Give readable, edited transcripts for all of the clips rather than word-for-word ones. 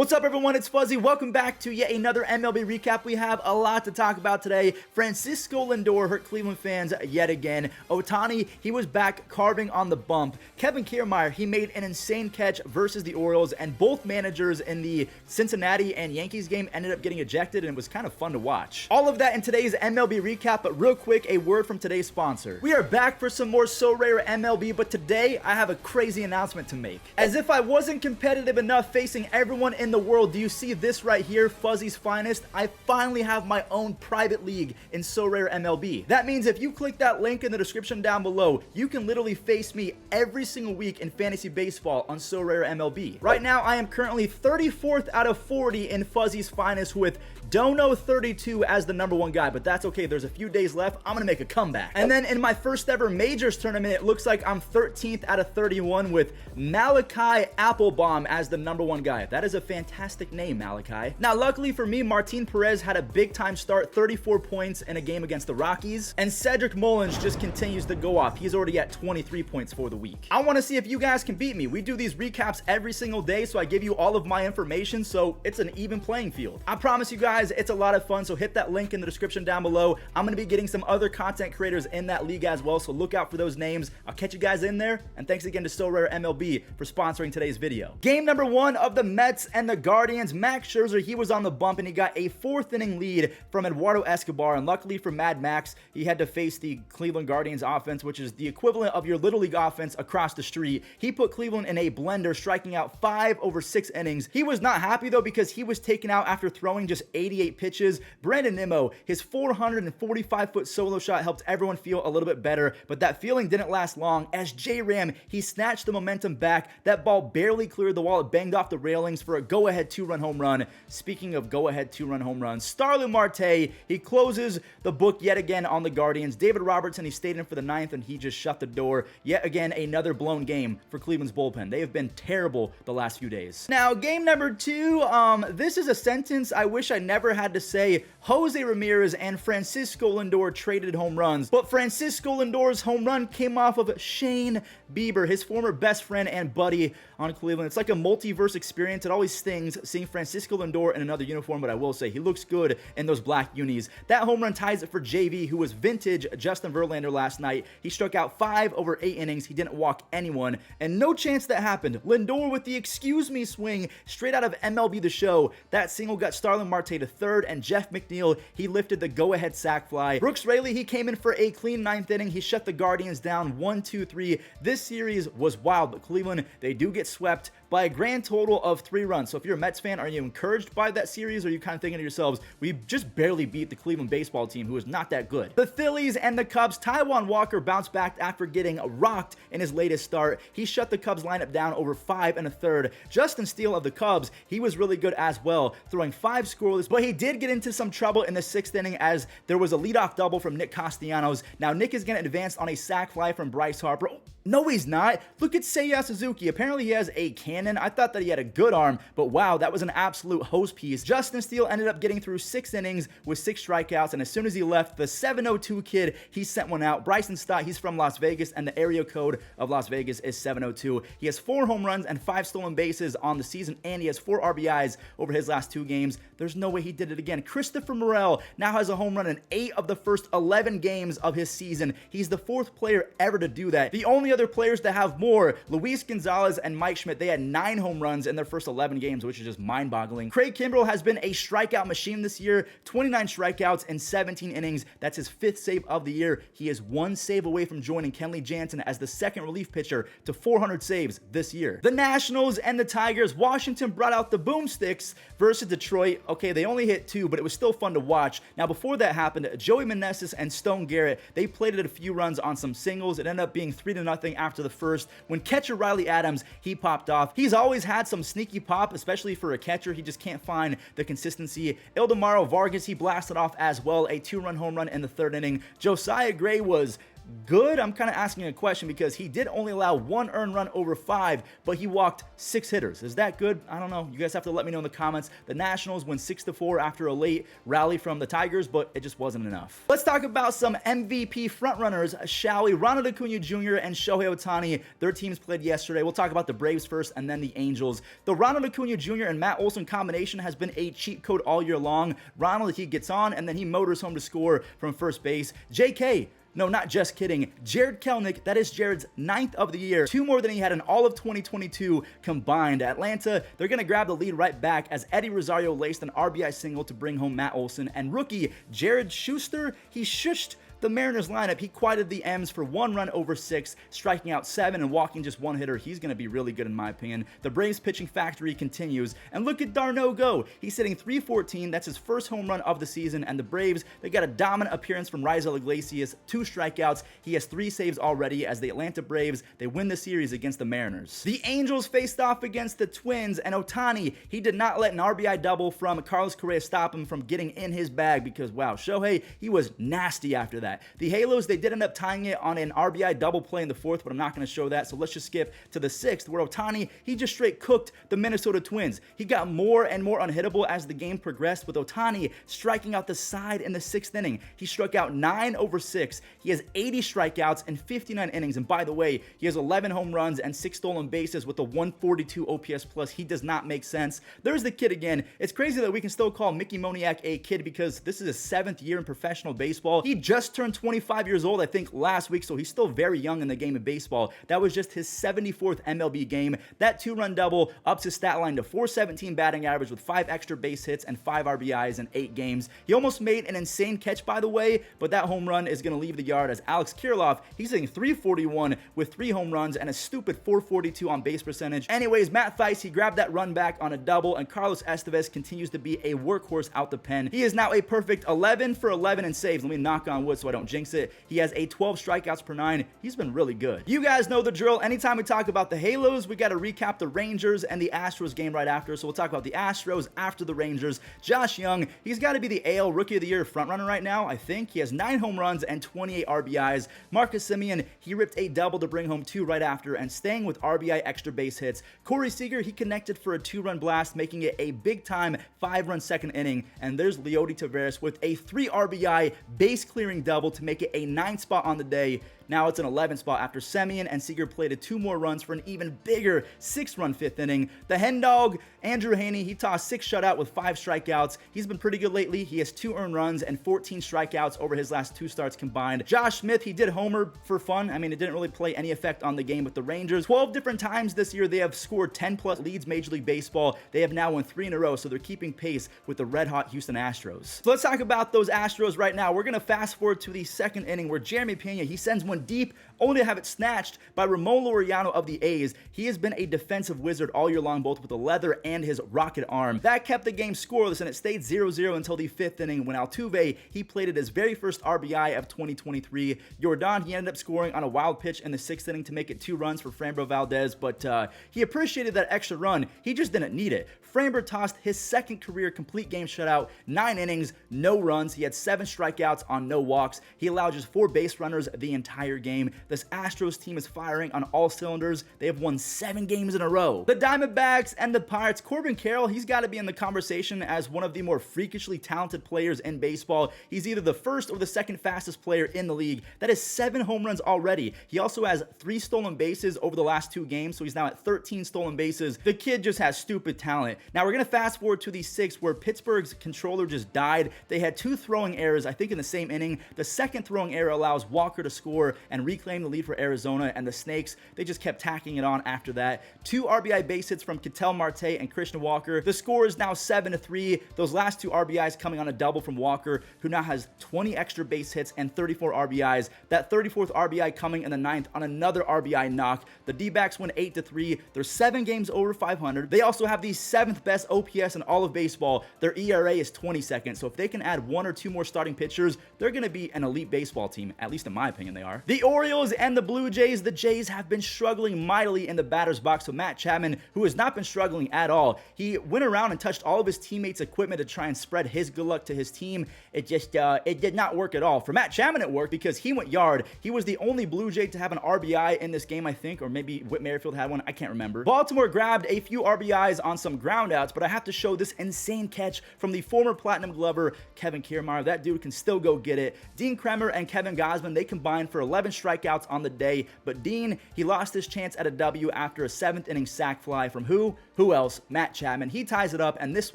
What's up, everyone? It's Fuzzy. Welcome back to yet another MLB recap. We have a lot to talk about today. Francisco Lindor hurt Cleveland fans yet again. Ohtani, he was back carving on the bump. Kevin Kiermaier, he made an insane catch versus the Orioles, and both managers in the Cincinnati and Yankees game ended up getting ejected, and it was kind of fun to watch. All of that in today's MLB recap, but real quick, a word from today's sponsor. We are back for some more SORARE MLB, but today I have a crazy announcement to make. As if I wasn't competitive enough facing everyone in the world, do you see this right here, Fuzzy's Finest? I finally have my own private league in SORARE MLB. That means if you click that link in the description down below, you can literally face me every single week in fantasy baseball on SORARE MLB. Right now, I am currently 34th out of 40 in Fuzzy's Finest with Dono 32 as the #1 guy, but that's okay. There's a few days left. I'm gonna make a comeback. And then in my first ever majors tournament, it looks like I'm 13th out of 31 with Malachi Applebaum as the #1 guy. That is a fantastic name, Malachi. Now, luckily for me, Martin Perez had a big time start, 34 points in a game against the Rockies, and Cedric Mullins just continues to go off. He's already at 23 points for the week. I want to see if you guys can beat me. We do these recaps every single day, so I give you all of my information, so it's an even playing field. I promise you guys, it's a lot of fun, so hit that link in the description down below. I'm going to be getting some other content creators in that league as well, so look out for those names. I'll catch you guys in there, and thanks again to SORARE MLB for sponsoring today's video. Game number 1 of the Mets and the Guardians. Max Scherzer, he was on the bump, and he got a 4th inning lead from Eduardo Escobar, and luckily for Mad Max, he had to face the Cleveland Guardians offense, which is the equivalent of your Little League offense across the street. He put Cleveland in a blender, striking out 5 over 6 innings. He was not happy, though, because he was taken out after throwing just 88 pitches. Brandon Nimmo, his 445-foot solo shot helped everyone feel a little bit better, but that feeling didn't last long as J-Ram, he snatched the momentum back. That ball barely cleared the wall. It banged off the railings for a go-ahead 2-run home run. Speaking of go-ahead 2-run home runs, Starlin Marte, he closes the book yet again on the Guardians. David Robertson, he stayed in for the 9th, and he just shut the door. Yet again, another blown game for Cleveland's bullpen. They have been terrible the last few days. Now, game number 2, this is a sentence I wish I never had to say. Jose Ramirez and Francisco Lindor traded home runs, but Francisco Lindor's home run came off of Shane Bieber, his former best friend and buddy on Cleveland. It's like a multiverse experience. It always stings seeing Francisco Lindor in another uniform, but I will say he looks good in those black unis. That home run ties it for JV, who was vintage Justin Verlander last night. He struck out 5 over 8 innings. He didn't walk anyone, and no chance that happened. Lindor with the excuse me swing straight out of MLB The Show. That single got Starlin Marte to 3rd, and Jeff McNeil, he lifted the go-ahead sac fly. Brooks Raley, he came in for a clean 9th inning. He shut the Guardians down 1-2-3. This series was wild, but Cleveland, they do get swept by a grand total of 3 runs. So if you're a Mets fan, are you encouraged by that series, or are you kind of thinking to yourselves, we just barely beat the Cleveland baseball team, who is not that good? The Phillies and the Cubs, Taijuan Walker bounced back after getting rocked in his latest start. He shut the Cubs lineup down over 5 1/3. Justin Steele of the Cubs, he was really good as well, throwing 5 scoreless, but he did get into some trouble in the 6th inning as there was a leadoff double from Nick Castellanos. Now Nick is going to advance on a sac fly from Bryce Harper. Oh, no, he's not. Look at Seiya Suzuki. Apparently he has a cannon. I thought that he had a good arm, but wow, that was an absolute hose piece. Justin Steele ended up getting through 6 innings with 6 strikeouts, and as soon as he left, the 702 kid, he sent one out. Bryson Stott, he's from Las Vegas, and the area code of Las Vegas is 702. He has 4 home runs and 5 stolen bases on the season, and he has 4 RBIs over his last 2 games. There's no way he did it again. Christopher Morel now has a home run in 8 of the first 11 games of his season. He's the 4th player ever to do that. The only other players to have more, Luis Gonzalez and Mike Schmidt, they had 9 home runs in their first 11 games, which is just mind-boggling. Craig Kimbrell has been a strikeout machine this year, 29 strikeouts in 17 innings. That's his 5th save of the year. He is 1 save away from joining Kenley Jansen as the 2nd relief pitcher to 400 saves this year. The Nationals and the Tigers, Washington brought out the boomsticks versus Detroit. Okay, they only hit 2, but it was still fun to watch. Now, before that happened, Joey Meneses and Stone Garrett, they played it a few runs on some singles. It ended up being 3-0 after the first when catcher Riley Adams, he popped off. He's always had some sneaky pop, especially for a catcher. He just can't find the consistency. Ildemaro Vargas, he blasted off as well, a 2-run home run in the 3rd inning. Josiah Gray was good? I'm kind of asking a question because he did only allow 1 earned run over 5, but he walked 6 hitters. Is that good? I don't know. You guys have to let me know in the comments. The Nationals win 6-4 after a late rally from the Tigers, but it just wasn't enough. Let's talk about some MVP frontrunners, shall we? Ronald Acuna Jr. and Shohei Ohtani, their teams played yesterday. We'll talk about the Braves first and then the Angels. The Ronald Acuna Jr. and Matt Olson combination has been a cheat code all year long. Ronald, he gets on and then he motors home to score from first base. JK, no, not just kidding. Jarred Kelenic, that is Jared's 9th of the year. 2 more than he had in all of 2022 combined. Atlanta, they're going to grab the lead right back as Eddie Rosario laced an RBI single to bring home Matt Olson. And rookie Jared Schuster, he shushed the Mariners lineup. He quieted the M's for 1 run over 6, striking out 7 and walking just 1 hitter. He's going to be really good in my opinion. The Braves pitching factory continues. And look at d'Arnaud go. He's hitting .314. That's his first home run of the season. And the Braves, they got a dominant appearance from Raisel Iglesias. 2 strikeouts. He has 3 saves already as the Atlanta Braves, they win the series against the Mariners. The Angels faced off against the Twins, and Ohtani, he did not let an RBI double from Carlos Correa stop him from getting in his bag because, wow, Shohei, he was nasty after that. The Halos, they did end up tying it on an RBI double play in the 4th, but I'm not going to show that, so let's just skip to the 6th, where Ohtani, he just straight cooked the Minnesota Twins. He got more and more unhittable as the game progressed, with Ohtani striking out the side in the 6th inning. He struck out 9 over 6. He has 80 strikeouts in 59 innings, and by the way, he has 11 home runs and 6 stolen bases with a 142 OPS plus. He does not make sense. There's the kid again. It's crazy that we can still call Mickey Moniak a kid because this is his 7th year in professional baseball. He just turned 25 years old, I think, last week, so he's still very young in the game of baseball. That was just his 74th MLB game. That 2-run double ups his stat line to .417 batting average with 5 extra base hits and 5 RBIs in 8 games. He almost made an insane catch, by the way, but that home run is going to leave the yard as Alex Kirilloff, he's hitting .341 with 3 home runs and a stupid .442 on base percentage. Anyways, Matt Thaiss, he grabbed that run back on a double, and Carlos Estevez continues to be a workhorse out the pen. He is now a perfect 11 for 11 in saves. Let me knock on wood so I don't jinx it. He has a 12 strikeouts per 9. He's been really good. You guys know the drill. Anytime we talk about the Halos, we got to recap the Rangers and the Astros game right after. So we'll talk about the Astros after the Rangers. Josh Young, he's got to be the AL Rookie of the Year frontrunner right now, I think. He has 9 home runs and 28 RBIs. Marcus Semien, he ripped a double to bring home 2 right after, and staying with RBI extra base hits. Corey Seager, he connected for a 2-run blast, making it a big-time 5-run second inning. And there's Leody Taveras with a 3 RBI base-clearing double to make it a 9th spot on the day. Now it's an 11th spot after Semien and Seager plated 2 more runs for an even bigger 6-run 5th inning. The hen dog, Andrew Heaney, he tossed 6 shutout with 5 strikeouts. He's been pretty good lately. He has 2 earned runs and 14 strikeouts over his last 2 starts combined. Josh Smith, he did homer for fun. I mean, it didn't really play any effect on the game with the Rangers. 12 different times this year they have scored 10+ leads Major League Baseball. They have now won 3 in a row, so they're keeping pace with the red-hot Houston Astros. So let's talk about those Astros right now. We're going to fast forward to the 2nd inning where Jeremy Pena, he sends one deep, only to have it snatched by Ramon Laureano of the A's. He has been a defensive wizard all year long, both with the leather and his rocket arm. That kept the game scoreless, and it stayed 0-0 until the 5th inning when Altuve, he plated his very first RBI of 2023. Jordan, he ended up scoring on a wild pitch in the 6th inning to make it 2 runs for Framber Valdez, but he appreciated that extra run. He just didn't need it. Framber tossed his 2nd career complete game shutout, 9 innings, no runs. He had 7 strikeouts on no walks. He allowed just 4 base runners the entire game. This Astros team is firing on all cylinders. They have won 7 games in a row. The Diamondbacks and the Pirates, Corbin Carroll, he's got to be in the conversation as one of the more freakishly talented players in baseball. He's either the 1st or the 2nd fastest player in the league. That is 7 home runs already. He also has 3 stolen bases over the last 2 games, so he's now at 13 stolen bases. The kid just has stupid talent. Now we're going to fast forward to the 6th where Pittsburgh's controller just died. They had 2 throwing errors, I think in the same inning. The 2nd throwing error allows Walker to score and reclaim the lead for Arizona, and the Snakes, they just kept tacking it on after that. 2 RBI base hits from Ketel Marte and Christian Walker. The score is now 7-3. Those last 2 RBIs coming on a double from Walker, who now has 20 extra base hits and 34 RBIs. That 34th RBI coming in the 9th on another RBI knock. The D-backs win 8-3. They're 7 games over 500. They also have the 7th best OPS in all of baseball. Their ERA is 22nd, so if they can add 1 or 2 more starting pitchers, they're going to be an elite baseball team, at least in my opinion they are. more. The Orioles and the Blue Jays. The Jays have been struggling mightily in the batter's box. So Matt Chapman, who has not been struggling at all, he went around and touched all of his teammates' equipment to try and spread his good luck to his team. It just, it did not work at all. For Matt Chapman, it worked because he went yard. He was the only Blue Jay to have an RBI in this game, I think, or maybe Whit Merrifield had one. I can't remember. Baltimore grabbed a few RBIs on some groundouts, but I have to show this insane catch from the former Platinum Glover, Kevin Kiermaier. That dude can still go get it. Dean Kremer and Kevin Gausman, they combined for 11 strikeouts on the day, but Dean, he lost his chance at a W after a 7th inning sac fly from who? Who else? Matt Chapman. He ties it up, and this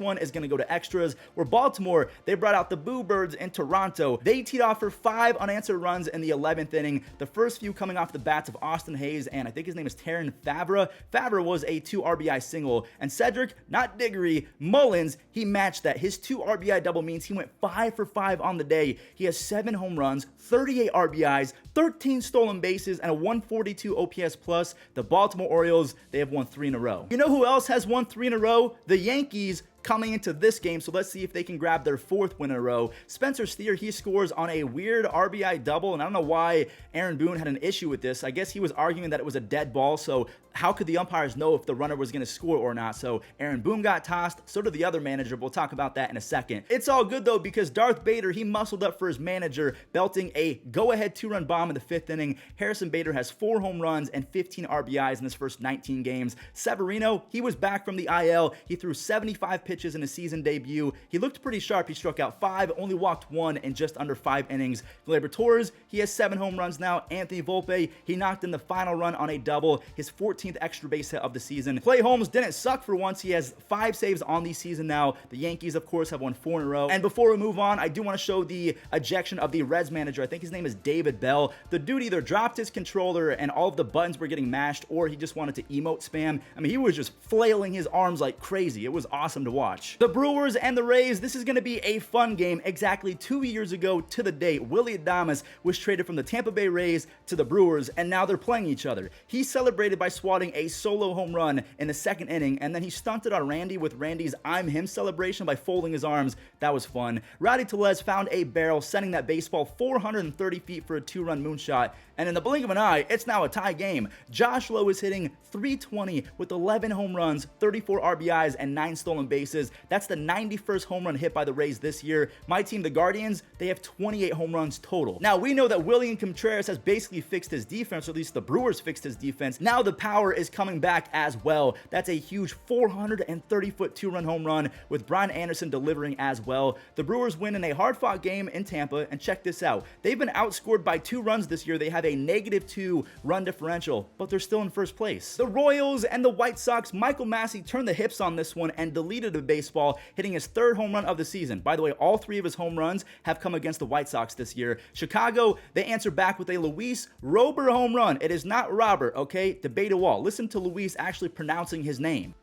one is going to go to extras, where Baltimore, they brought out the Boo Birds in Toronto. They teed off for 5 unanswered runs in the 11th inning, the first few coming off the bats of Austin Hayes, and I think his name is Taryn Favre. Favre was a 2 RBI single, and Cedric, not Diggory, Mullins, he matched that. His 2 RBI double means he went 5 for 5 on the day. He has 7 home runs, 38 RBIs, 13 stolen bases, and a 142 OPS plus. The Baltimore Orioles, they have won 3 in a row. You know who else has won 3 in a row? The Yankees, coming into this game, so let's see if they can grab their 4th win in a row. Spencer Steer, he scores on a weird RBI double, and I don't know why Aaron Boone had an issue with this. I guess he was arguing that it was a dead ball, so how could the umpires know if the runner was going to score or not? So Aaron Boone got tossed, so did the other manager. We'll talk about that in a second. It's all good though, because Darth Bader, he muscled up for his manager, belting a go-ahead 2-run bomb in the 5th inning. Harrison Bader has 4 home runs and 15 RBIs in his first 19 games. Severino, he was back from the IL. He threw 75 pitches in his season debut. He looked pretty sharp. He struck out 5, only walked 1 in just under 5 innings. Gleyber Torres, he has 7 home runs now. Anthony Volpe, he knocked in the final run on a double, his 14th extra base hit of the season. Clay Holmes didn't suck for once. He has 5 saves on the season now. The Yankees, of course, have won 4 in a row. And before we move on, I do want to show the ejection of the Reds manager. I think his name is David Bell. The dude either dropped his controller and all of the buttons were getting mashed, or he just wanted to emote spam. I mean, he was just flailing his arms like crazy. It was awesome to watch. The Brewers and the Rays, this is going to be a fun game. Exactly 2 years ago to the date, Willy Adames was traded from the Tampa Bay Rays to the Brewers, and now they're playing each other. He celebrated by swatting a solo home run in the 2nd inning, and then he stunted on Randy with Randy's I'm Him celebration by folding his arms. That was fun. Rowdy Tellez found a barrel, sending that baseball 430 feet for a 2-run moonshot, and in the blink of an eye, it's now a tie game. Josh Lowe is hitting .320 with 11 home runs, 34 RBIs, and 9 stolen bases. That's the 91st home run hit by the Rays this year. My team, the Guardians, they have 28 home runs total. Now, we know that William Contreras has basically fixed his defense, or at least the Brewers fixed his defense. Now the power is coming back as well. That's a huge 430-foot 2-run home run with Brian Anderson delivering as well. The Brewers win in a hard-fought game in Tampa, and check this out. They've been outscored by 2 runs this year. They have a -2 run differential, but they're still in first place. The Royals and the White Sox, Michael Massey turned the hips on this one and deleted the baseball, hitting his 3rd home run of the season. By the way, all 3 of his home runs have come against the White Sox this year. Chicago, they answer back with a Luis Robert home run. It is not Robert, okay? Debate a wall. Listen to Luis actually pronouncing his name.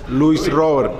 Luis Robert.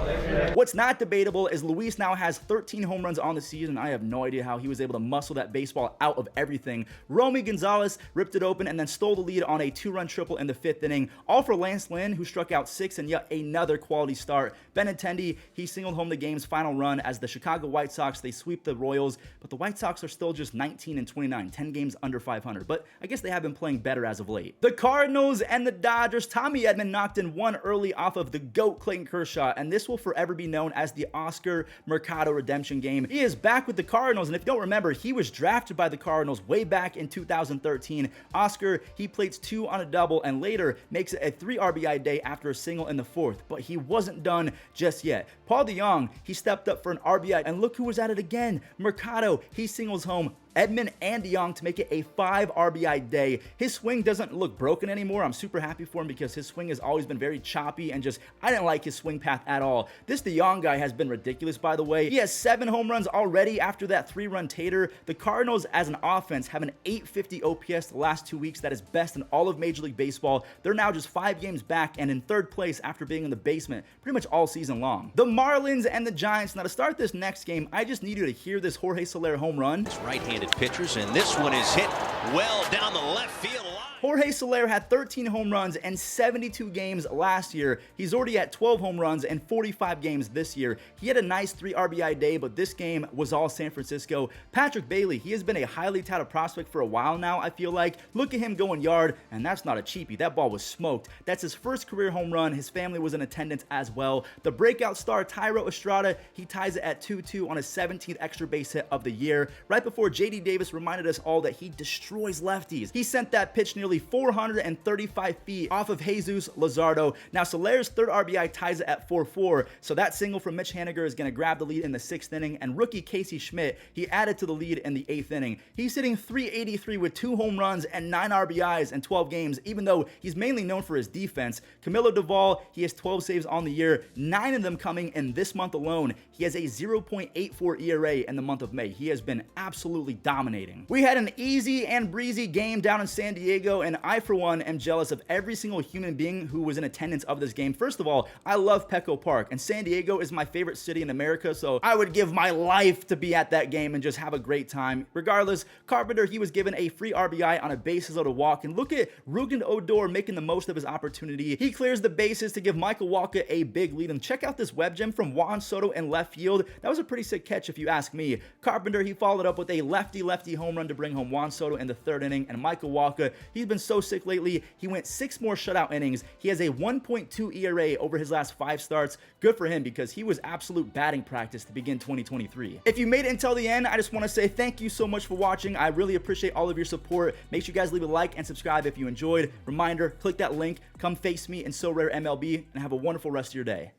What's not debatable is Luis now has 13 home runs on the season. I have no idea how he was able to muscle that baseball out of everything. Romy Gonzalez ripped it open and then stole the lead on a 2-run triple in the 5th inning. All for Lance Lynn, who struck out 6 and yet another quality start. Benintendi, he singled home the game's final run as the Chicago White Sox, they sweep the Royals, but the White Sox are still just 19 and 29, 10 games under 500, but I guess they have been playing better as of late. The Cardinals and the Dodgers, Tommy Edman knocked in 1 early off of the GOAT Clayton Kershaw, and this will forever be known as the Oscar Mercado redemption game. He is back with the Cardinals, and if you don't remember, he was drafted by the Cardinals way back in 2013. Oscar, he plates 2 on a double and later makes it a 3 RBI day after a single in the 4th, but he wasn't done just yet. Paul DeJong, he stepped up for an RBI, and look who was at it again. Mercado, he singles home Edman and DeJong to make it a 5 RBI day. His swing doesn't look broken anymore. I'm super happy for him because his swing has always been very choppy and just, I didn't like his swing path at all. This DeJong guy has been ridiculous, by the way. He has 7 home runs already after that 3-run tater. The Cardinals as an offense have an 850 OPS the last 2 weeks. That is best in all of Major League Baseball. They're now just 5 games back and in 3rd place after being in the basement pretty much all season long. The Marlins and the Giants. Now to start this next game, I just need you to hear this Jorge Soler home run. Right-handed pitchers, and this one is hit well down the left field line. Jorge Soler had 13 home runs in 72 games last year. He's already at 12 home runs in 45 games this year. He had a nice 3 RBI day, but this game was all San Francisco. Patrick Bailey, he has been a highly touted prospect for a while now, I feel like. Look at him going yard, and that's not a cheapie. That ball was smoked. That's his first career home run. His family was in attendance as well. The breakout star, Thairo Estrada, he ties it at 2-2 on his 17th extra base hit of the year. Right before JD Davis reminded us all that he destroys lefties. He sent that pitch nearly 435 feet off of Jesus Luzardo. Now, Soler's third RBI ties it at 4-4, so that single from Mitch Haniger is going to grab the lead in the 6th inning, and rookie Casey Schmidt, he added to the lead in the 8th inning. He's hitting .383 with 2 home runs and 9 RBIs in 12 games, even though he's mainly known for his defense. Camilo Doval, he has 12 saves on the year, 9 of them coming in this month alone. He has a 0.84 ERA in the month of May. He has been absolutely dominating. We had an easy and breezy game down in San Diego, and I, for one, am jealous of every single human being who was in attendance of this game. First of all, I love Petco Park, and San Diego is my favorite city in America, so I would give my life to be at that game and just have a great time. Regardless, Carpenter, he was given a free RBI on a bases loaded walk, and look at Rugen Odor making the most of his opportunity. He clears the bases to give Michael Wacha a big lead, and check out this web gem from Juan Soto in left field. That was a pretty sick catch if you ask me. Carpenter, he followed up with a lefty home run to bring home Juan Soto in the 3rd inning, and Michael Wacha, he's been so sick lately. He went 6 more shutout innings. He has a 1.2 ERA over his last 5 starts. Good for him because he was absolute batting practice to begin 2023. If you made it until the end, I just want to say thank you so much for watching. I really appreciate all of your support. Make sure you guys leave a like and subscribe if you enjoyed. Reminder, click that link, come face me in SORARE MLB, and have a wonderful rest of your day.